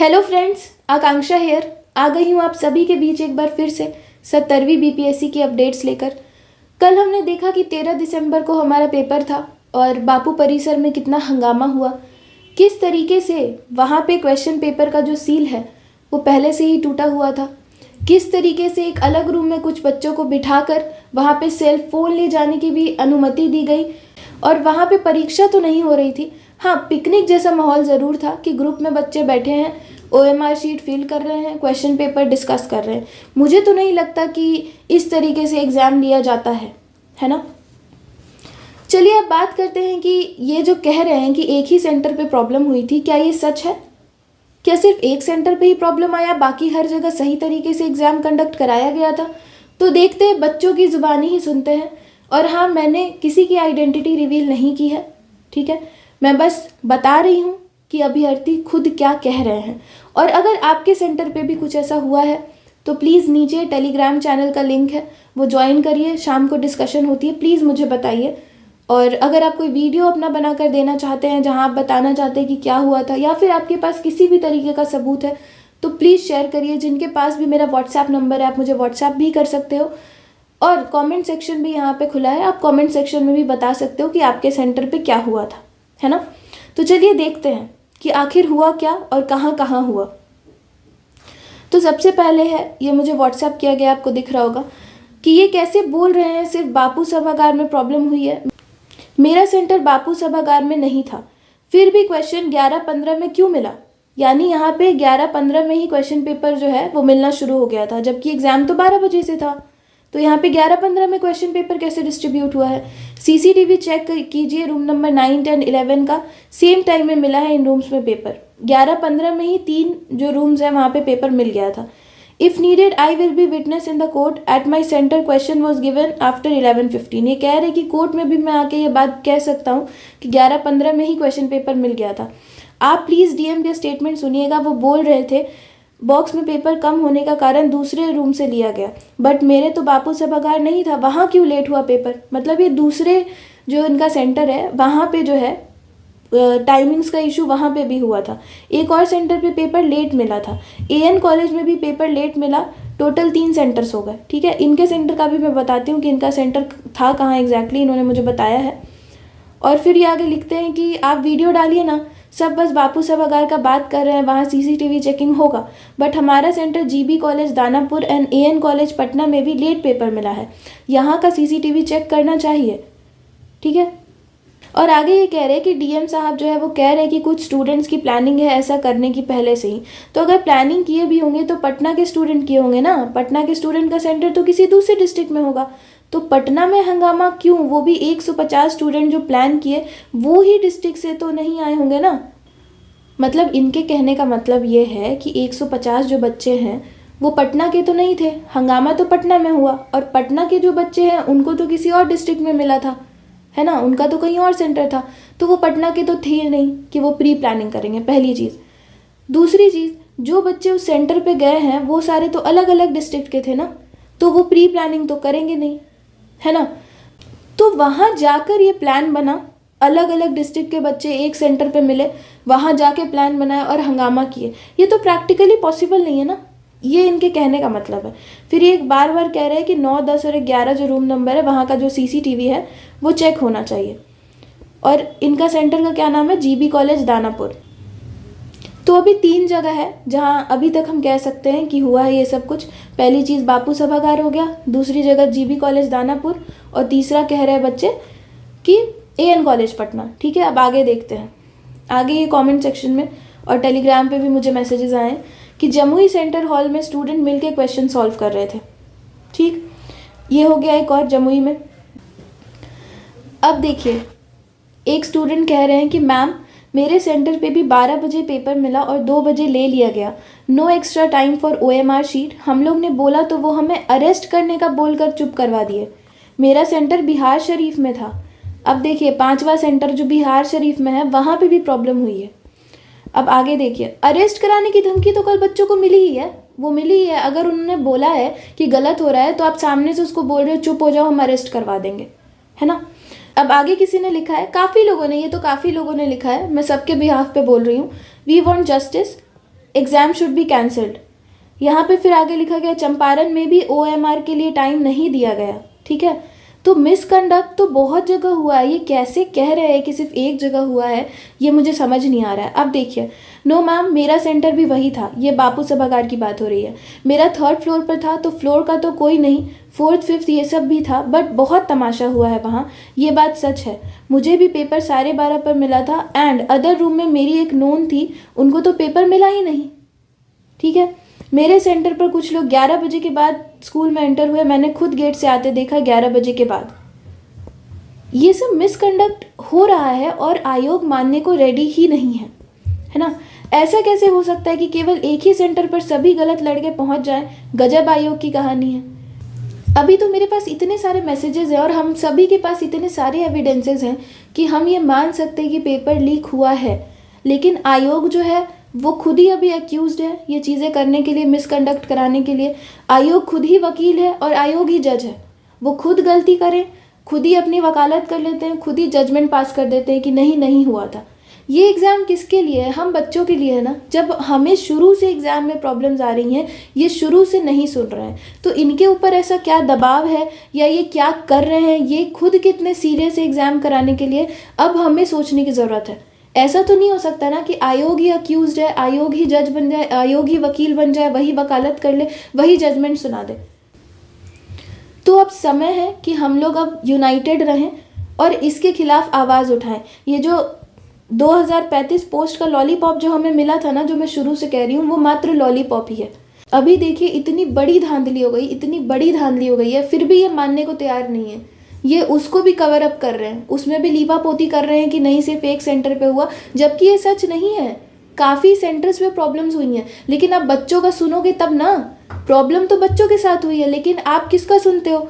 Hello friends, आकांक्षा hair आ गई हूँ आप सभी के बीच एक बार फिर से 70वीं बीपीएससी की अपडेट्स लेकर। कल हमने देखा कि 13 दिसंबर को हमारा पेपर था और बापू परिसर में कितना हंगामा हुआ, किस तरीके से वहाँ पे क्वेश्चन पेपर का जो सील है वो पहले से ही टूटा हुआ था, किस तरीके से एक अलग रूम में कुछ बच्चों को बिठाकर वहाँ पे सेल फोन ले जाने की भी अनुमति दी गई। और वहाँ पे परीक्षा तो नहीं हो रही थी, हाँ पिकनिक जैसा माहौल ज़रूर था कि ग्रुप में बच्चे बैठे हैं, ओएमआर शीट फिल कर रहे हैं, क्वेश्चन पेपर डिस्कस कर रहे हैं। मुझे तो नहीं लगता कि इस तरीके से एग्ज़ाम लिया जाता है ना। चलिए अब बात करते हैं कि ये जो कह रहे हैं कि एक ही सेंटर पे प्रॉब्लम हुई थी, क्या ये सच है? क्या सिर्फ एक सेंटर पे ही प्रॉब्लम आया, बाकी हर जगह सही तरीके से एग्ज़ाम कंडक्ट कराया गया था? तो देखते हैं, बच्चों की ज़ुबानी ही सुनते हैं। और हाँ, मैंने किसी की आइडेंटिटी रिवील नहीं की है, ठीक है, मैं बस बता रही हूँ कि अभ्यर्थी खुद क्या कह रहे हैं। और अगर आपके सेंटर पे भी कुछ ऐसा हुआ है तो प्लीज़ नीचे टेलीग्राम चैनल का लिंक है, वो ज्वाइन करिए, शाम को डिस्कशन होती है, प्लीज़ मुझे बताइए। और अगर आप कोई वीडियो अपना बना कर देना चाहते हैं जहां आप बताना चाहते हैं कि क्या हुआ था, या फिर आपके पास किसी भी तरीके का सबूत है, तो प्लीज़ शेयर करिए। जिनके पास भी मेरा व्हाट्सएप नंबर है, आप मुझे व्हाट्सएप भी कर सकते हो। और कमेंट सेक्शन भी यहाँ पे खुला है, आप कमेंट सेक्शन में भी बता सकते हो कि आपके सेंटर पे क्या हुआ था, है ना। तो चलिए देखते हैं कि आखिर हुआ क्या और कहाँ कहाँ हुआ। तो सबसे पहले है, ये मुझे व्हाट्सएप किया गया, आपको दिख रहा होगा कि ये कैसे बोल रहे हैं सिर्फ बापू सभागार में प्रॉब्लम हुई है। मेरा सेंटर बापू सभागार में नहीं था, फिर भी क्वेश्चन 11-15 में क्यों मिला? यानी यहाँ पे 11-15 में ही क्वेश्चन पेपर जो है वो मिलना शुरू हो गया था, जबकि एग्जाम तो 12 बजे से था। तो यहाँ पे 11-15 में क्वेश्चन पेपर कैसे डिस्ट्रीब्यूट हुआ है? सीसीटीवी चेक कीजिए, रूम नंबर 9, 10, 11 का सेम टाइम में मिला है इन रूम्स में पेपर। 11-15 में ही 3 जो रूम्स हैं वहाँ पे पेपर मिल गया था। If needed I will be witness in the court at my centre question was given after 11:15। ये कह रहे कि कोर्ट में भी मैं आके ये बात कह सकता हूँ कि 11-15 में ही क्वेश्चन पेपर मिल गया था। आप प्लीज़ डीएम के स्टेटमेंट सुनिएगा, वो बोल रहे थे बॉक्स में पेपर कम होने का कारण दूसरे रूम से लिया गया, बट मेरे तो बापू सभागार नहीं था, वहाँ क्यों लेट हुआ पेपर? मतलब ये दूसरे जो इनका सेंटर है वहाँ पे जो है टाइमिंग्स का इशू वहाँ पे भी हुआ था। एक और सेंटर पे पेपर लेट मिला था, एएन कॉलेज में भी पेपर लेट मिला। टोटल 3 सेंटर्स हो गए, ठीक है। इनके सेंटर का भी मैं बताती हूँ कि इनका सेंटर था कहाँ एग्जैक्टली, इन्होंने मुझे बताया है। और फिर ये आगे लिखते हैं कि आप वीडियो डालिए ना, सब बस बापू सभागार का बात कर रहे हैं, वहाँ सीसीटीवी चेकिंग होगा, बट हमारा centre GB college Danapur and AN college Patna में भी लेट पेपर मिला है, यहाँ का सीसीटीवी चेक करना चाहिए, ठीक है। और आगे ये कह रहे हैं कि डीएम साहब जो है वो कह रहे हैं कि कुछ स्टूडेंट्स की प्लानिंग है ऐसा करने की पहले से ही। तो अगर प्लानिंग किए भी होंगे तो पटना के स्टूडेंट किए होंगे ना, पटना के स्टूडेंट का सेंटर तो किसी दूसरे डिस्ट्रिक्ट में होगा। तो पटना में हंगामा क्यों? वो भी 150 स्टूडेंट जो प्लान किए वो ही डिस्ट्रिक्ट से तो नहीं आए होंगे ना। मतलब इनके कहने का मतलब ये है कि 150 जो बच्चे हैं वो पटना के तो नहीं थे, हंगामा तो पटना में हुआ, और पटना के जो बच्चे हैं उनको तो किसी और डिस्ट्रिक्ट में मिला था, है ना, उनका तो कहीं और सेंटर था। तो वो पटना के तो थे नहीं कि वो प्री प्लानिंग करेंगे, पहली चीज़। दूसरी चीज़, जो बच्चे उस सेंटर पे गए हैं वो सारे तो अलग अलग डिस्ट्रिक्ट के थे ना, तो वो प्री प्लानिंग तो करेंगे नहीं, है ना। तो वहाँ जाकर ये प्लान बना, अलग अलग डिस्ट्रिक्ट के बच्चे एक सेंटर पे मिले, वहाँ जाके प्लान बनाया और हंगामा किए, ये तो प्रैक्टिकली पॉसिबल नहीं है ना। ये इनके कहने का मतलब है। फिर ये एक बार बार कह रहे हैं कि 9, 10 और 11 जो रूम नंबर है वहाँ का जो सीसीटीवी है वो चेक होना चाहिए। और इनका सेंटर का क्या नाम है? GB college Danapur. तो अभी 3 जगह है जहाँ अभी तक हम कह सकते हैं कि हुआ है ये सब कुछ। पहली चीज़ बापू सभागार हो गया, दूसरी जगह जीबी कॉलेज दानापुर, और तीसरा कह रहे हैं बच्चे कि एएन कॉलेज पटना, ठीक है। अब आगे देखते हैं। आगे ये कमेंट सेक्शन में और टेलीग्राम पे भी मुझे मैसेजेस आए कि जमुई सेंटर हॉल में स्टूडेंट मिलके क्वेश्चन सॉल्व कर रहे थे, ठीक। ये हो गया एक और जमुई में। अब देखिए, एक स्टूडेंट कह रहे हैं कि मैम मेरे सेंटर पे भी 12 बजे पेपर मिला और 2 बजे ले लिया गया, no extra time for OMR sheet. हम लोग ने बोला तो वो हमें अरेस्ट करने का बोलकर चुप करवा दिए। मेरा सेंटर बिहार शरीफ में था। अब देखिए, 5वां सेंटर जो बिहार शरीफ में है वहाँ पे भी प्रॉब्लम हुई है। अब आगे देखिए, अरेस्ट कराने की धमकी तो कल बच्चों को मिली ही है, वो मिली ही है। अगर उन्होंने बोला है कि गलत हो रहा है तो आप सामने से उसको बोल रहे हो चुप हो जाओ, हम अरेस्ट करवा देंगे, है ना। अब आगे किसी ने लिखा है, काफ़ी लोगों ने, ये तो काफ़ी लोगों ने लिखा है, मैं सबके बिहाफ पे बोल रही हूँ, we want justice exam should be cancelled. यहाँ पे फिर आगे लिखा गया चंपारण में भी OMR के लिए टाइम नहीं दिया गया, ठीक है। तो मिसकंडक्ट तो बहुत जगह हुआ है, ये कैसे कह रहे हैं कि सिर्फ एक जगह हुआ है, ये मुझे समझ नहीं आ रहा है। अब देखिए, नो मैम मेरा सेंटर भी वही था, ये बापू सभागार की बात हो रही है। मेरा 3rd फ्लोर पर था, तो फ्लोर का तो कोई नहीं, 4th 5th ये सब भी था, बट बहुत तमाशा हुआ है वहाँ, ये बात सच है। मुझे भी पेपर 12:30 पर मिला था, एंड अदर रूम में मेरी एक नोन थी, उनको तो पेपर मिला ही नहीं, ठीक है। मेरे सेंटर पर कुछ लोग 11 बजे के बाद स्कूल में एंटर हुए, मैंने खुद गेट से आते देखा 11 बजे के बाद। ये सब मिसकंडक्ट हो रहा है और आयोग मानने को रेडी ही नहीं है ना। ऐसा कैसे हो सकता है कि केवल एक ही सेंटर पर सभी गलत लड़के पहुंच जाएं? गजब आयोग की कहानी है। अभी तो मेरे पास इतने सारे मैसेजेस हैं और हम सभी के पास इतने सारे एविडेंसेस हैं कि हम ये मान सकते हैं कि पेपर लीक हुआ है, लेकिन आयोग जो है वो खुद ही अभी एक्यूज्ड है ये चीज़ें करने के लिए, मिसकंडक्ट कराने के लिए। आयोग खुद ही वकील है और आयोग ही जज है। वो खुद गलती करें, खुद ही अपनी वकालत कर लेते हैं, खुद ही जजमेंट पास कर देते हैं कि नहीं नहीं हुआ था। ये एग्ज़ाम किसके लिए है? हम बच्चों के लिए है ना। जब हमें शुरू से एग्ज़ाम में प्रॉब्लम्स आ रही हैं, ये शुरू से नहीं सुन रहे हैं, तो इनके ऊपर ऐसा क्या दबाव है या ये क्या कर रहे हैं, ये खुद कितने सीरियस है एग्ज़ाम कराने के लिए, अब हमें सोचने की ज़रूरत है। ऐसा तो नहीं हो सकता ना कि आयोग ही अक्यूज्ड है, आयोग ही जज बन जाए, आयोग ही वकील बन जाए, वही वकालत कर ले, वही जजमेंट सुना दे। तो अब समय है कि हम लोग अब यूनाइटेड रहें और इसके खिलाफ आवाज़ उठाएं। ये जो 2035 पोस्ट का लॉलीपॉप जो हमें मिला था ना, जो मैं शुरू से कह रही हूँ, वो मात्र लॉलीपॉप ही है। अभी देखिए इतनी बड़ी धांधली हो गई, इतनी बड़ी धांधली हो गई है, फिर भी ये मानने को तैयार नहीं है। ये उसको भी कवर अप कर रहे हैं, उसमें भी लीपापोती कर रहे हैं कि नहीं सिर्फ एक सेंटर पे हुआ, जबकि ये सच नहीं है। काफ़ी सेंटर्स पे प्रॉब्लम्स हुई हैं, लेकिन आप बच्चों का सुनोगे तब ना। प्रॉब्लम तो बच्चों के साथ हुई है, लेकिन आप किसका सुनते हो?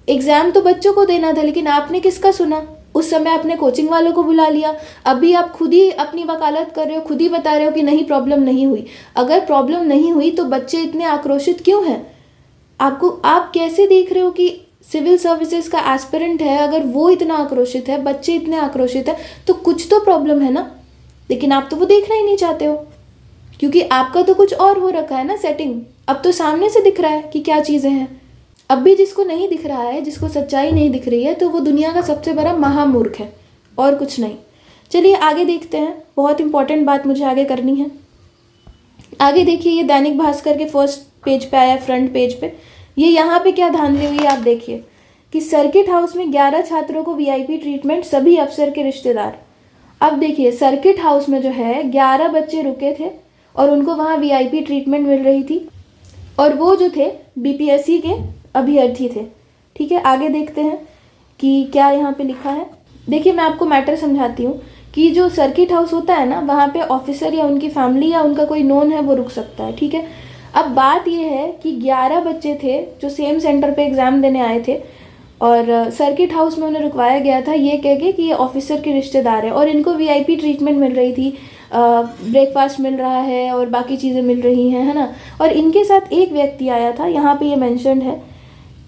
एग्ज़ाम तो बच्चों को देना था, लेकिन आपने किसका सुना? उस समय आपने कोचिंग वालों को बुला लिया। अभी आप खुद ही अपनी वकालत कर रहे हो, खुद ही बता रहे हो कि नहीं प्रॉब्लम नहीं हुई। अगर प्रॉब्लम नहीं हुई तो बच्चे इतने आक्रोशित क्यों हैं? आप कैसे देख रहे हो कि सिविल सर्विसेज का एस्पिरेंट है, अगर वो इतना आक्रोशित है, बच्चे इतने आक्रोशित है, तो कुछ तो प्रॉब्लम है ना। लेकिन आप तो वो देखना ही नहीं चाहते हो, क्योंकि आपका तो कुछ और हो रखा है ना सेटिंग। अब तो सामने से दिख रहा है कि क्या चीज़ें हैं। अब भी जिसको नहीं दिख रहा है, जिसको सच्चाई नहीं दिख रही है, तो वो दुनिया का सबसे बड़ा महामूर्ख है और कुछ नहीं। चलिए आगे देखते हैं, बहुत इंपॉर्टेंट बात मुझे आगे करनी है। आगे देखिए, ये दैनिक भास्कर के फर्स्ट पेज पे आया, फ्रंट पेज पे। ये यहाँ पे क्या धांधली हुई है आप देखिए कि सर्किट हाउस में 11 छात्रों को VIP ट्रीटमेंट, सभी अफसर के रिश्तेदार। अब देखिए सर्किट हाउस में जो है 11 बच्चे रुके थे और उनको वहाँ VIP ट्रीटमेंट मिल रही थी, और वो जो थे BPSC के अभ्यर्थी थे। ठीक है, आगे देखते हैं कि क्या यहाँ पे लिखा है। देखिए मैं आपको मैटर समझाती हूँ कि जो सर्किट हाउस होता है ना, वहाँ पे ऑफिसर या उनकी फैमिली या उनका कोई नोन है वो रुक सकता है। ठीक है, अब बात ये है कि 11 बच्चे थे जो सेम सेंटर पे एग्ज़ाम देने आए थे और सर्किट हाउस में उन्हें रुकवाया गया था ये कह के कि ये ऑफिसर के रिश्तेदार है और इनको VIP ट्रीटमेंट मिल रही थी, ब्रेकफास्ट मिल रहा है और बाकी चीज़ें मिल रही हैं, है ना। और इनके साथ एक व्यक्ति आया था, यहाँ पे ये मेंशन्ड है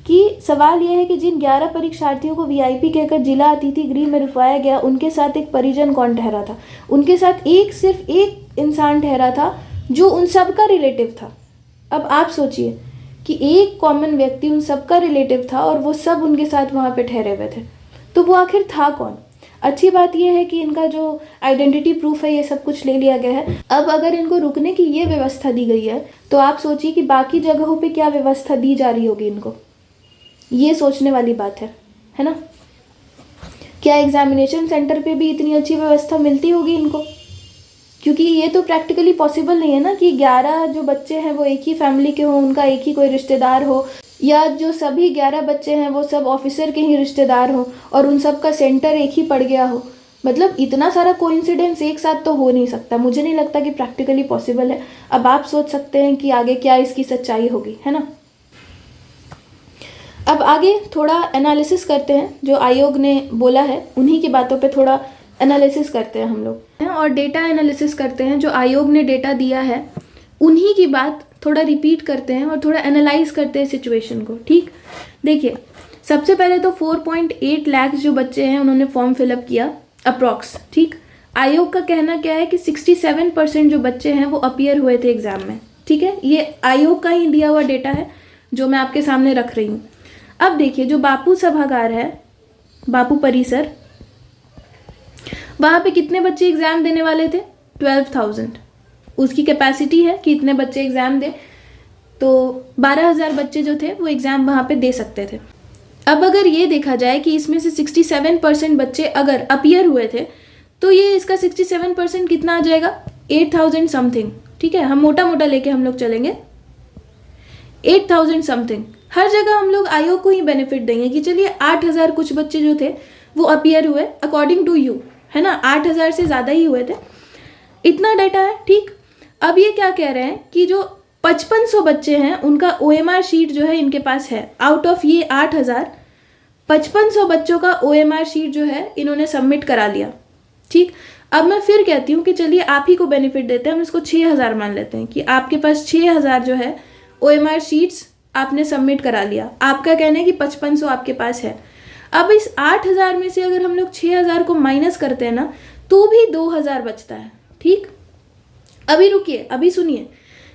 कि सवाल यह है कि जिन 11 परीक्षार्थियों को VIP कहकर जिला अतिथि गृह में रुकवाया गया, उनके साथ एक परिजन कौन ठहरा था? उनके साथ सिर्फ एक इंसान ठहरा था जो उन सबका रिलेटिव था। अब आप सोचिए कि एक कॉमन व्यक्ति उन सबका रिलेटिव था और वो सब उनके साथ वहाँ पे ठहरे हुए थे, तो वो आखिर था कौन? अच्छी बात यह है कि इनका जो आइडेंटिटी प्रूफ है ये सब कुछ ले लिया गया है। अब अगर इनको रुकने की ये व्यवस्था दी गई है तो आप सोचिए कि बाकी जगहों पे क्या व्यवस्था दी जा रही होगी इनको। ये सोचने वाली बात है ना। क्या एग्जामिनेशन सेंटर पे भी इतनी अच्छी व्यवस्था मिलती होगी इनको? क्योंकि ये तो प्रैक्टिकली पॉसिबल नहीं है ना कि 11 जो बच्चे हैं वो एक ही फैमिली के हों, उनका एक ही कोई रिश्तेदार हो, या जो सभी 11 बच्चे हैं वो सब ऑफिसर के ही रिश्तेदार हों और उन सब का सेंटर एक ही पड़ गया हो। मतलब इतना सारा कोइंसिडेंस एक साथ तो हो नहीं सकता, मुझे नहीं लगता कि प्रैक्टिकली पॉसिबल है। अब आप सोच सकते हैं कि आगे क्या इसकी सच्चाई होगी, है ना। अब आगे थोड़ा एनालिसिस करते हैं, जो आयोग ने बोला है उन्हीं की बातों पे थोड़ा एनालिसिस करते हैं हम लोग, और डेटा एनालिसिस करते हैं। जो आयोग ने डेटा दिया है उन्हीं की बात थोड़ा रिपीट करते हैं और थोड़ा एनालाइज करते हैं सिचुएशन को। ठीक, देखिए सबसे पहले तो 4.8 लाख जो बच्चे हैं उन्होंने फॉर्म फिलअप किया अप्रॉक्स। ठीक, आयोग का कहना क्या है कि 67% जो बच्चे हैं वो अपीयर हुए थे एग्जाम में। ठीक है, ये आयोग का ही दिया हुआ डेटा है जो मैं आपके सामने रख रही हूँ। अब देखिए, जो बापू सभागार है, बापू परिसर, वहाँ पे कितने बच्चे एग्जाम देने वाले थे? 12,000। उसकी कैपेसिटी है कि इतने बच्चे एग्जाम दे, तो 12,000 बच्चे जो थे वो एग्जाम वहाँ पे दे सकते थे। अब अगर ये देखा जाए कि इसमें से 67% बच्चे अगर अपीयर हुए थे, तो ये इसका 67% कितना आ जाएगा? 8,000 समथिंग। ठीक है, हम मोटा मोटा लेके हम लोग चलेंगे, 8,000 समथिंग। हर जगह हम लोग आयोग को ही बेनिफिट देंगे कि चलिए 8,000 कुछ बच्चे जो थे वो अपीयर हुए अकॉर्डिंग टू यू, है ना, 8,000 से ज़्यादा ही हुए थे, इतना डाटा है। ठीक, अब ये क्या कह रहे हैं कि जो 5500 बच्चे हैं उनका OMR शीट जो है इनके पास है। आउट ऑफ ये 8,000, 5500 बच्चों का OMR शीट जो है इन्होंने सबमिट करा लिया। ठीक, अब मैं फिर कहती हूँ कि चलिए आप ही को बेनिफिट देते हैं, हम इसको 6,000 मान लेते हैं कि आपके पास 6,000 जो है OMR शीट्स आपने सबमिट करा लिया। आपका कहना है कि 5500 आपके पास है। अब इस 8,000 में से अगर हम लोग 6,000 को माइनस करते हैं ना, तो भी 2,000 बचता है। ठीक, अभी रुकिए, अभी सुनिए,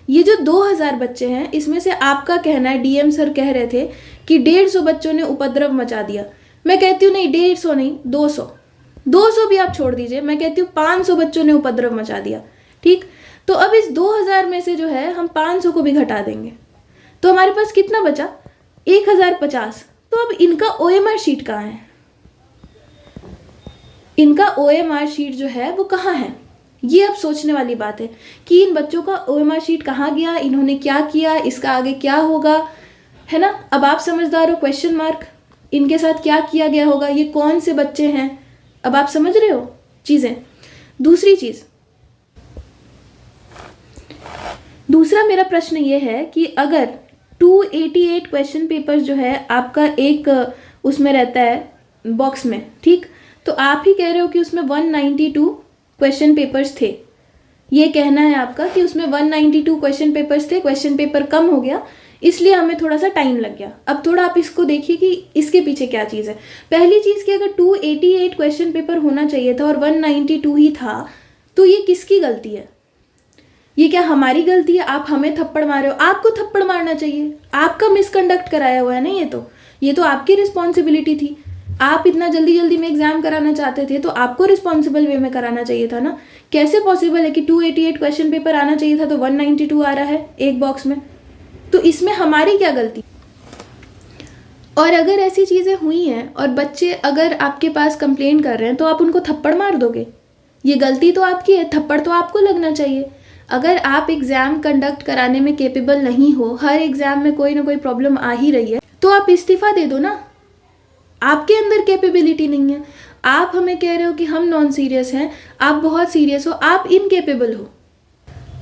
ये जो 2,000 बच्चे हैं इसमें से आपका कहना है, DM सर कह रहे थे कि 150 बच्चों ने उपद्रव मचा दिया। मैं कहती हूँ नहीं, 150 नहीं, 200 भी आप छोड़ दीजिए, मैं कहती हूँ 500 बच्चों ने उपद्रव मचा दिया। ठीक, तो अब इस 2,000 में से जो है हम 500 को भी घटा देंगे, तो हमारे पास कितना बचा? 1,050। तो अब इनका OMR शीट कहाँ है? इनका OMR शीट जो है वो कहाँ है? ये अब सोचने वाली बात है कि इन बच्चों का OMR शीट कहाँ गया, इन्होंने क्या किया, इसका आगे क्या होगा, है ना। अब आप समझदार हो, क्वेश्चन मार्क, इनके साथ क्या किया गया होगा, ये कौन से बच्चे हैं, अब आप समझ रहे हो चीजें। दूसरी चीज, दूसरा मेरा प्रश्न ये है कि अगर 288 क्वेश्चन पेपर जो है आपका एक उसमें रहता है बॉक्स में, ठीक, तो आप ही कह रहे हो कि उसमें 192 क्वेश्चन पेपर्स थे। ये कहना है आपका कि उसमें 192 क्वेश्चन पेपर्स थे, क्वेश्चन पेपर कम हो गया इसलिए हमें थोड़ा सा टाइम लग गया। अब थोड़ा आप इसको देखिए कि इसके पीछे क्या चीज़ है। पहली चीज़ कि अगर 288 क्वेश्चन पेपर होना चाहिए था और 192 ही था, तो ये किसकी गलती है? ये क्या हमारी गलती है? आप हमें थप्पड़ मारे हो, आपको थप्पड़ मारना चाहिए, आपका मिसकंडक्ट कराया हुआ है ना। ये तो आपकी रिस्पॉन्सिबिलिटी थी। आप इतना जल्दी जल्दी में एग्जाम कराना चाहते थे तो आपको रिस्पॉन्सिबल वे में कराना चाहिए था ना। कैसे पॉसिबल है कि 288 क्वेश्चन पेपर आना चाहिए था तो 192 आ रहा है एक बॉक्स में? तो इसमें हमारी क्या गलती? और अगर ऐसी चीज़ें हुई हैं और बच्चे अगर आपके पास कंप्लेन कर रहे हैं तो आप उनको थप्पड़ मार दोगे? ये गलती तो आपकी है, थप्पड़ तो आपको लगना चाहिए। अगर आप एग्ज़ाम कंडक्ट कराने में केपेबल नहीं हो, हर एग्ज़ाम में कोई ना कोई प्रॉब्लम आ ही रही है, तो आप इस्तीफ़ा दे दो ना। आपके अंदर कैपेबिलिटी नहीं है। आप हमें कह रहे हो कि हम नॉन सीरियस हैं, आप बहुत सीरियस हो, आप इनकेपेबल हो।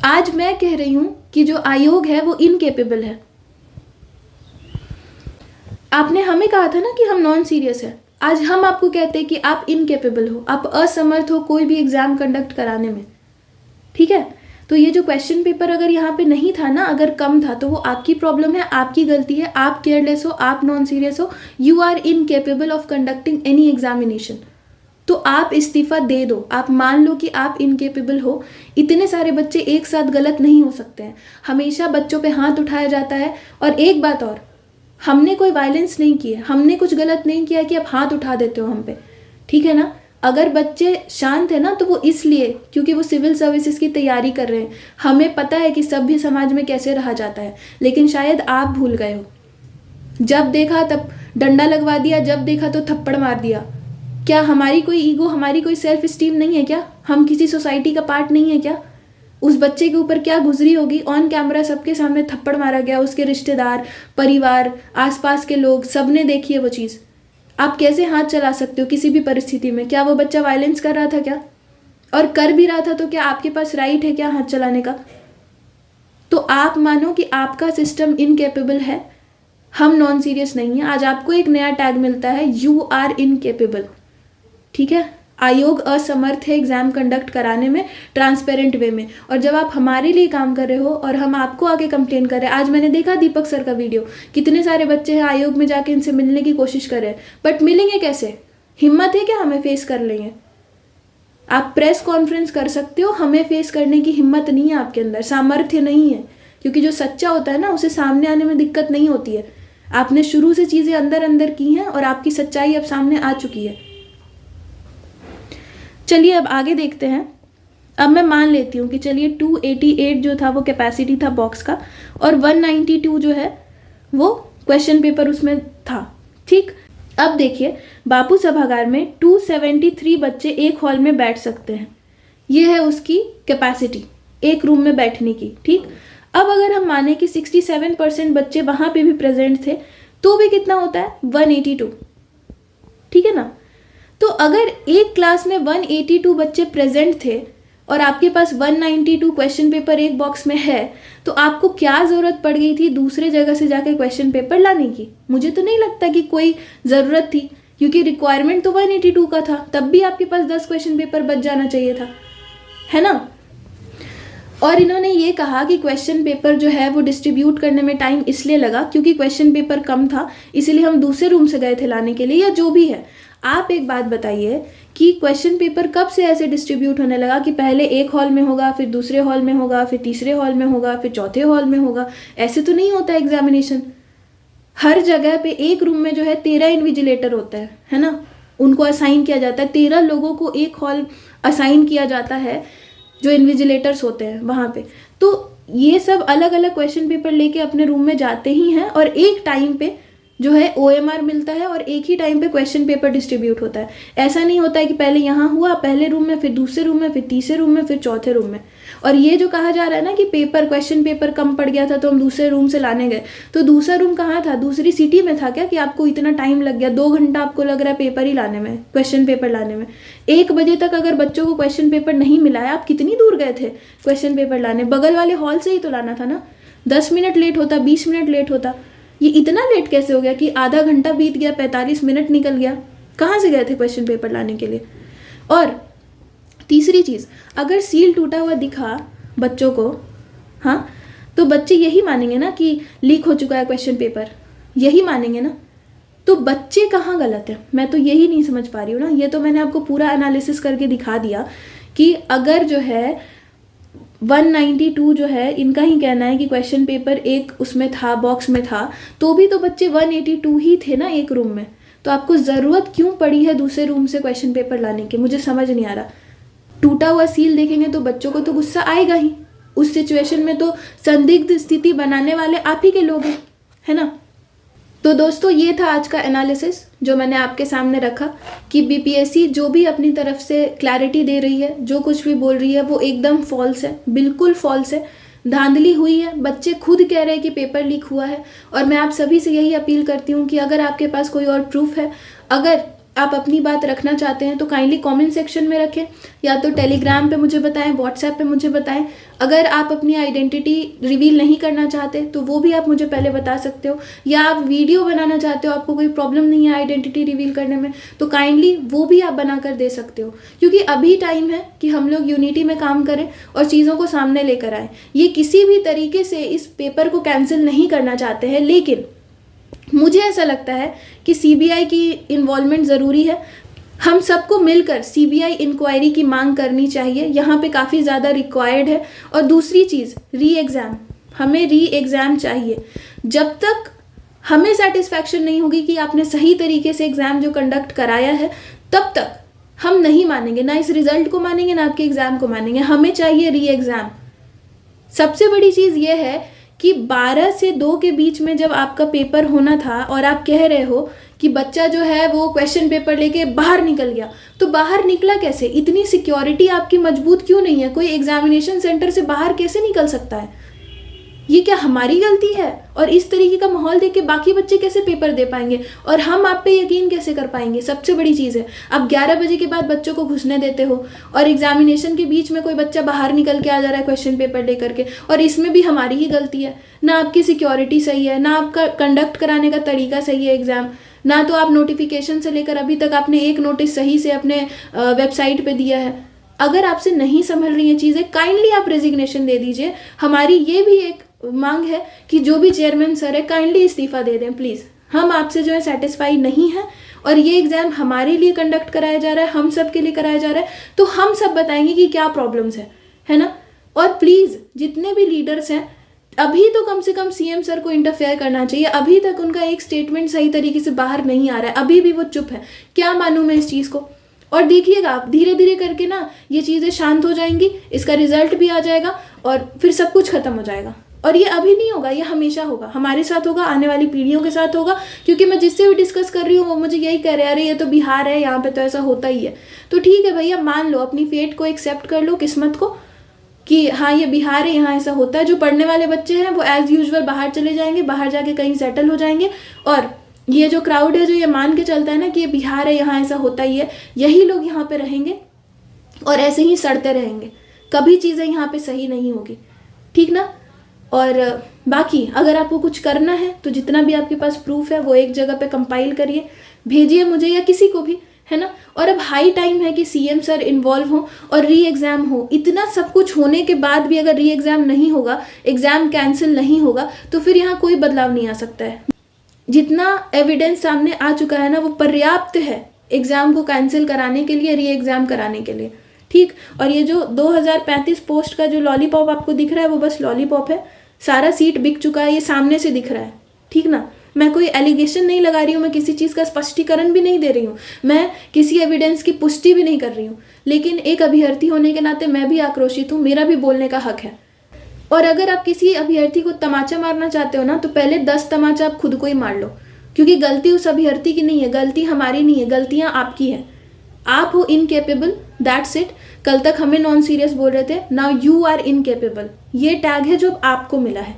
आज मैं कह रही हूं कि जो आयोग है वो इनकेपेबल है। आपने हमें कहा था ना कि हम नॉन सीरियस है, आज हम आपको कहते हैं कि आप इनकेपेबल हो, आप असमर्थ हो कोई भी एग्जाम कंडक्ट कराने में। ठीक है, तो ये जो क्वेश्चन पेपर अगर यहाँ पे नहीं था ना, अगर कम था, तो वो आपकी प्रॉब्लम है, आपकी गलती है, आप केयरलेस हो, आप नॉन सीरियस हो, you are incapable of conducting any examination. तो आप इस्तीफा दे दो, आप मान लो कि आप इनकेपेबल हो। इतने सारे बच्चे एक साथ गलत नहीं हो सकते हैं, हमेशा बच्चों पे हाथ उठाया जाता है। और एक बात और, हमने कोई वायलेंस नहीं की है, हमने कुछ गलत नहीं किया कि आप हाथ उठा देते हो हम पे, ठीक है ना। अगर बच्चे शांत है ना तो वो इसलिए क्योंकि वो सिविल सर्विसेज की तैयारी कर रहे हैं। हमें पता है कि सभ्य समाज में कैसे रहा जाता है, लेकिन शायद आप भूल गए हो। जब देखा तब डंडा लगवा दिया, जब देखा तो थप्पड़ मार दिया। क्या हमारी कोई ईगो, हमारी कोई सेल्फ स्टीम नहीं है क्या? हम किसी सोसाइटी का पार्ट नहीं है क्या? उस बच्चे के ऊपर क्या गुजरी होगी? ऑन कैमरा सबके सामने थप्पड़ मारा गया, उसके रिश्तेदार, परिवार, आसपास के लोग, सबने देखी है वो चीज़। आप कैसे हाथ चला सकते हो किसी भी परिस्थिति में? क्या वो बच्चा वायलेंस कर रहा था क्या? और कर भी रहा था तो क्या आपके पास राइट है क्या हाथ चलाने का? तो आप मानो कि आपका सिस्टम इनकेपेबल है, हम नॉन सीरियस नहीं है। आज आपको एक नया टैग मिलता है, यू आर इनकेपेबल। ठीक है, आयोग असमर्थ है एग्जाम कंडक्ट कराने में ट्रांसपेरेंट वे में। और जब आप हमारे लिए काम कर रहे हो और हम आपको आगे कंप्लेन कर रहे हैं, आज मैंने देखा दीपक सर का वीडियो, कितने सारे बच्चे हैं आयोग में जाके इनसे मिलने की कोशिश कर रहे हैं, बट मिलेंगे कैसे? हिम्मत है क्या हमें फेस कर लेंगे? आप प्रेस कॉन्फ्रेंस कर सकते हो, हमें फेस करने की हिम्मत नहीं है आपके अंदर, सामर्थ्य नहीं है, क्योंकि जो सच्चा होता है ना उसे सामने आने में दिक्कत नहीं होती है। आपने शुरू से चीज़ें अंदर अंदर की हैं और आपकी सच्चाई अब सामने आ चुकी है। चलिए अब आगे देखते हैं। अब मैं मान लेती हूँ कि चलिए 288 जो था वो कैपेसिटी था बॉक्स का, और 192 जो है वो क्वेश्चन पेपर उसमें था, ठीक। अब देखिए बापू सभागार में 273 बच्चे एक हॉल में बैठ सकते हैं, ये है उसकी कैपेसिटी एक रूम में बैठने की, ठीक। अब अगर हम माने कि 67% बच्चे वहाँ पे भी प्रेजेंट थे तो भी कितना होता है 182, ठीक है ना। तो अगर एक क्लास में 182 बच्चे प्रेजेंट थे और आपके पास 192 क्वेश्चन पेपर एक बॉक्स में है, तो आपको क्या ज़रूरत पड़ गई थी दूसरे जगह से जाके क्वेश्चन पेपर लाने की? मुझे तो नहीं लगता कि कोई ज़रूरत थी, क्योंकि रिक्वायरमेंट तो 182 का था, तब भी आपके पास 10 क्वेश्चन पेपर बच जाना चाहिए था, है ना। और इन्होंने ये कहा कि क्वेश्चन पेपर जो है वो डिस्ट्रीब्यूट करने में टाइम इसलिए लगा क्योंकि क्वेश्चन पेपर कम था, इसीलिए हम दूसरे रूम से गए थे लाने के लिए, या जो भी है। आप एक बात बताइए कि क्वेश्चन पेपर कब से ऐसे डिस्ट्रीब्यूट होने लगा कि पहले एक हॉल में होगा, फिर दूसरे हॉल में होगा, फिर तीसरे हॉल में होगा, फिर चौथे हॉल में होगा? ऐसे तो नहीं होता एग्जामिनेशन। हर जगह पे एक रूम में जो है 13 इन्विजिलेटर होता है ना, उनको असाइन किया जाता है, 13 लोगों को एक हॉल असाइन किया जाता है जो इन्विजिलेटर्स होते हैं वहाँ पे। तो ये सब अलग अलग क्वेश्चन पेपर लेके अपने रूम में जाते ही हैं और एक टाइम पे जो है OMR मिलता है और एक ही टाइम पे क्वेश्चन पेपर डिस्ट्रीब्यूट होता है। ऐसा नहीं होता है कि पहले यहाँ हुआ पहले रूम में, फिर दूसरे रूम में, फिर तीसरे रूम में, फिर चौथे रूम में। और ये जो कहा जा रहा है ना कि क्वेश्चन पेपर कम पड़ गया था तो हम दूसरे रूम से लाने गए, तो दूसरा रूम कहाँ था? दूसरी सिटी में था क्या कि आपको इतना टाइम लग गया? 2 घंटा आपको लग रहा है पेपर ही लाने में, क्वेश्चन पेपर लाने में। 1 बजे तक अगर बच्चों को क्वेश्चन पेपर नहीं मिला है, आप कितनी दूर गए थे क्वेश्चन पेपर लाने? बगल वाले हॉल से ही तो लाना था ना। 10 मिनट लेट होता, 20 मिनट लेट होता, ये इतना लेट कैसे हो गया कि आधा घंटा बीत गया, 45 मिनट निकल गया? कहाँ से गए थे क्वेश्चन पेपर लाने के लिए? और तीसरी चीज़, अगर सील टूटा हुआ दिखा बच्चों को, हाँ, तो बच्चे यही मानेंगे ना कि लीक हो चुका है क्वेश्चन पेपर, यही मानेंगे ना। तो बच्चे कहाँ गलत है? मैं तो यही नहीं समझ पा रही हूँ ना। ये तो मैंने आपको पूरा एनालिसिस करके दिखा दिया कि अगर जो है 192 जो है, इनका ही कहना है कि क्वेश्चन पेपर एक उसमें था, बॉक्स में था, तो भी तो बच्चे 182 ही थे ना एक रूम में। तो आपको ज़रूरत क्यों पड़ी है दूसरे रूम से क्वेश्चन पेपर लाने की? मुझे समझ नहीं आ रहा। टूटा हुआ सील देखेंगे तो बच्चों को तो गुस्सा आएगा ही। उस सिचुएशन में तो संदिग्ध स्थिति बनाने वाले आप ही के लोग हैं, है ना। तो दोस्तों ये था आज का एनालिसिस जो मैंने आपके सामने रखा कि BPSC जो भी अपनी तरफ से क्लैरिटी दे रही है, जो कुछ भी बोल रही है, वो एकदम फॉल्स है, बिल्कुल फॉल्स है, धांधली हुई है। बच्चे खुद कह रहे हैं कि पेपर लीक हुआ है। और मैं आप सभी से यही अपील करती हूँ कि अगर आपके पास कोई और प्रूफ है, अगर आप अपनी बात रखना चाहते हैं तो काइंडली कमेंट सेक्शन में रखें, या तो टेलीग्राम पे मुझे बताएं, व्हाट्सएप पे मुझे बताएं। अगर आप अपनी आइडेंटिटी रिवील नहीं करना चाहते तो वो भी आप मुझे पहले बता सकते हो, या आप वीडियो बनाना चाहते हो, आपको कोई प्रॉब्लम नहीं है आइडेंटिटी रिवील करने में, तो काइंडली वो भी आप बनाकर दे सकते हो। क्योंकि अभी टाइम है कि हम लोग यूनिटी में काम करें और चीज़ों को सामने लेकर आएँ। ये किसी भी तरीके से इस पेपर को कैंसिल नहीं करना चाहते हैं, लेकिन मुझे ऐसा लगता है कि CBI की इन्वॉल्वमेंट ज़रूरी है। हम सबको मिलकर CBI इंक्वायरी की मांग करनी चाहिए, यहाँ पे काफ़ी ज़्यादा रिक्वायर्ड है। और दूसरी चीज़, री एग्ज़ाम, हमें री एग्ज़ाम चाहिए। जब तक हमें सेटिस्फैक्शन नहीं होगी कि आपने सही तरीके से एग्ज़ाम जो कंडक्ट कराया है, तब तक हम नहीं मानेंगे, ना इस रिज़ल्ट को मानेंगे, ना आपके एग्ज़ाम को मानेंगे। हमें चाहिए री एग्ज़ाम। सबसे बड़ी चीज़ ये है कि 12 से 2 के बीच में जब आपका पेपर होना था और आप कह रहे हो कि बच्चा जो है वो क्वेश्चन पेपर लेके बाहर निकल गया, तो बाहर निकला कैसे? इतनी सिक्योरिटी आपकी मजबूत क्यों नहीं है? कोई एग्जामिनेशन सेंटर से बाहर कैसे निकल सकता है? ये क्या हमारी गलती है? और इस तरीके का माहौल देख के बाकी बच्चे कैसे पेपर दे पाएंगे और हम आप पे यकीन कैसे कर पाएंगे? सबसे बड़ी चीज़ है, आप 11 बजे के बाद बच्चों को घुसने देते हो और एग्जामिनेशन के बीच में कोई बच्चा बाहर निकल के आ जा रहा है क्वेश्चन पेपर लेकर के, और इसमें भी हमारी ही गलती है। ना आपकी सिक्योरिटी सही है, ना आपका कंडक्ट कराने का तरीका सही है एग्ज़ाम, ना तो आप नोटिफिकेशन से लेकर अभी तक आपने एक नोटिस सही से अपने वेबसाइट पर दिया है। अगर आपसे नहीं संभल रही हैं चीज़ें, काइंडली आप रेजिग्नेशन दे दीजिए। हमारी ये भी एक मांग है कि जो भी चेयरमैन सर है काइंडली इस्तीफा दे दें प्लीज़। हम आपसे जो है सेटिस्फाई नहीं है और ये एग्ज़ाम हमारे लिए कंडक्ट कराया जा रहा है, हम सब के लिए कराया जा रहा है, तो हम सब बताएंगे कि क्या प्रॉब्लम्स है ना। और प्लीज़ जितने भी लीडर्स हैं, अभी तो कम से कम सीएम सर को इंटरफेयर करना चाहिए। अभी तक उनका एक स्टेटमेंट सही तरीके से बाहर नहीं आ रहा है, अभी भी वो चुप है। क्या मानूं मैं इस चीज़ को। और देखिएगा आप धीरे धीरे करके ना ये चीज़ें शांत हो जाएंगी, इसका रिजल्ट भी आ जाएगा और फिर सब कुछ खत्म हो जाएगा। और ये अभी नहीं होगा, ये हमेशा होगा, हमारे साथ होगा, आने वाली पीढ़ियों के साथ होगा। क्योंकि मैं जिससे भी डिस्कस कर रही हूँ वो मुझे यही कह रहे हैं, अरे ये तो बिहार है, यहाँ पे तो ऐसा होता ही है। तो ठीक है भैया, मान लो, अपनी फेट को एक्सेप्ट कर लो, किस्मत को, कि हाँ ये बिहार है, यहाँ ऐसा होता है। जो पढ़ने वाले बच्चे हैं वो एज यूजुअल बाहर चले जाएंगे, बाहर जाके कहीं सेटल हो जाएंगे। और ये जो क्राउड है जो ये मान के चलता है ना कि ये बिहार है, यहाँ ऐसा होता ही है, यही लोग यहाँ पे रहेंगे और ऐसे ही सड़ते रहेंगे। कभी चीज़ें यहाँ पे सही नहीं होगी, ठीक ना। और बाकी अगर आपको कुछ करना है तो जितना भी आपके पास प्रूफ है वो एक जगह पे कंपाइल करिए, भेजिए मुझे या किसी को भी, है ना। और अब हाई टाइम है कि सीएम सर इन्वॉल्व हो और री एग्ज़ाम हो। इतना सब कुछ होने के बाद भी अगर री एग्ज़ाम नहीं होगा, एग्ज़ाम कैंसिल नहीं होगा, तो फिर यहाँ कोई बदलाव नहीं आ सकता है। जितना एविडेंस सामने आ चुका है ना वो पर्याप्त है एग्ज़ाम को कैंसिल कराने के लिए, री एग्ज़ाम कराने के लिए, ठीक। और ये जो 2035 पोस्ट का जो लॉलीपॉप आपको दिख रहा है वो बस लॉलीपॉप है। सारा सीट बिक चुका है, ये सामने से दिख रहा है, ठीक ना। मैं कोई एलिगेशन नहीं लगा रही हूँ, मैं किसी चीज़ का स्पष्टीकरण भी नहीं दे रही हूँ, मैं किसी एविडेंस की पुष्टि भी नहीं कर रही हूँ। लेकिन एक अभ्यर्थी होने के नाते मैं भी आक्रोशित हूँ, मेरा भी बोलने का हक है। और अगर आप किसी अभ्यर्थी को तमाचा मारना चाहते हो ना, तो पहले 10 तमाचा आप खुद को ही मार लो, क्योंकि गलती उस अभ्यर्थी की नहीं है, गलती हमारी नहीं है, गलतियाँ आपकी हैं। आप हो इनकेपेबल, दैट्स इट। कल तक हमें नॉन सीरियस बोल रहे थे, नाउ यू आर इनकेपेबल। ये टैग है जो आपको मिला है,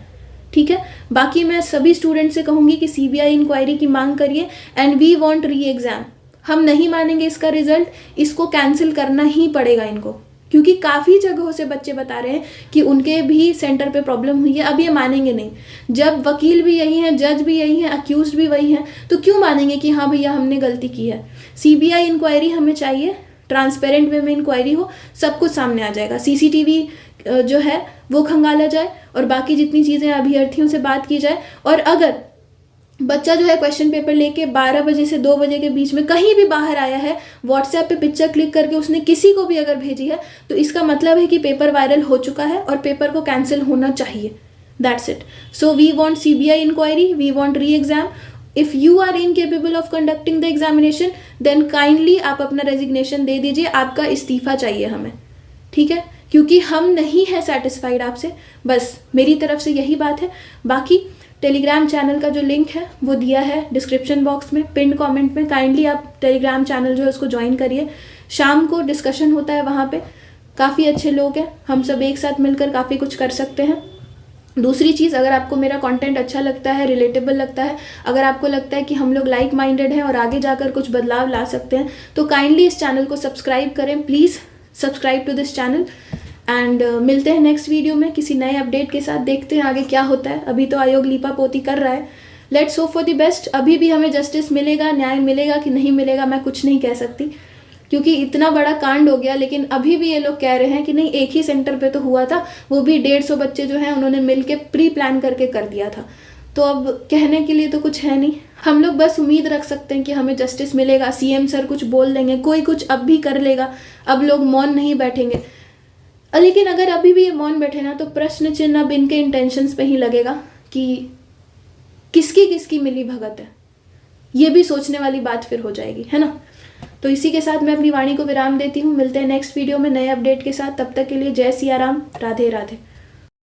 ठीक है। बाकी मैं सभी स्टूडेंट से कहूँगी कि सीबीआई इंक्वायरी की मांग करिए and we want re exam. हम नहीं मानेंगे इसका रिजल्ट, इसको कैंसिल करना ही पड़ेगा इनको, क्योंकि काफ़ी जगहों से बच्चे बता रहे हैं कि उनके भी सेंटर पे प्रॉब्लम हुई है। अब ये मानेंगे नहीं, जब वकील भी यही हैं, जज भी यही हैं, अक्यूज्ड भी वही हैं, तो क्यों मानेंगे कि हाँ भैया हमने गलती की है। सीबीआई इंक्वायरी हमें चाहिए, ट्रांसपेरेंट वे में इंक्वायरी हो, सब कुछ सामने आ जाएगा। सीसीटीवी जो है वो खंगाला जाए और बाकी जितनी चीज़ें अभ्यर्थियों से बात की जाए। और अगर बच्चा जो है क्वेश्चन पेपर लेके 12 बजे से 2 बजे के बीच में कहीं भी बाहर आया है, व्हाट्सएप पे पिक्चर क्लिक करके उसने किसी को भी अगर भेजी है, तो इसका मतलब है कि पेपर वायरल हो चुका है और पेपर को कैंसिल होना चाहिए। That's it. So we want CBI inquiry, we want re exam. If you are incapable of conducting the examination then kindly आप अपना रेजिग्नेशन दे दीजिए, आपका इस्तीफा चाहिए हमें, ठीक है। क्योंकि हम नहीं हैं सेटिस्फाइड आपसे, बस मेरी तरफ से यही बात है। बाकी टेलीग्राम चैनल का जो लिंक है वो दिया है डिस्क्रिप्शन बॉक्स में, पिन कमेंट में। काइंडली आप टेलीग्राम चैनल जो है उसको ज्वाइन करिए। शाम को डिस्कशन होता है वहाँ पे, काफ़ी अच्छे लोग हैं, हम सब एक साथ मिलकर काफ़ी कुछ कर सकते हैं। दूसरी चीज़, अगर आपको मेरा कंटेंट अच्छा लगता है, रिलेटेबल लगता है, अगर आपको लगता है कि हम लोग लाइक माइंडेड हैं और आगे जाकर कुछ बदलाव ला सकते हैं, तो काइंडली इस चैनल को सब्सक्राइब करें। Please subscribe to this channel and मिलते हैं नेक्स्ट वीडियो में किसी नए अपडेट के साथ। देखते हैं आगे क्या होता है। अभी तो आयोग लीपापोती कर रहा है, let's hope for the best. अभी भी हमें जस्टिस मिलेगा, न्याय मिलेगा कि नहीं मिलेगा मैं कुछ नहीं कह सकती, क्योंकि इतना बड़ा कांड हो गया। लेकिन अभी भी ये लोग कह रहे हैं कि नहीं, एक ही सेंटर पे तो हुआ था, वो भी 150 बच्चे जो हैं उन्होंने मिल के प्री प्लान करके कर दिया था। तो अब कहने के लिए तो कुछ है नहीं, हम लोग बस उम्मीद रख सकते हैं कि हमें जस्टिस मिलेगा। सीएम सर कुछ बोल देंगे, कोई कुछ अब भी कर लेगा, अब लोग मौन नहीं बैठेंगे। लेकिन अगर अभी भी ये मौन बैठे ना, तो प्रश्न चिन्ह अब इनके इंटेंशंस पे ही लगेगा कि किसकी किसकी मिली भगत है। ये भी सोचने वाली बात फिर हो जाएगी, है ना। तो इसी के साथ मैं अपनी वाणी को विराम देती हूँ। मिलते हैं नेक्स्ट वीडियो में नए अपडेट के साथ। तब तक के लिए जय सिया राम, राधे राधे।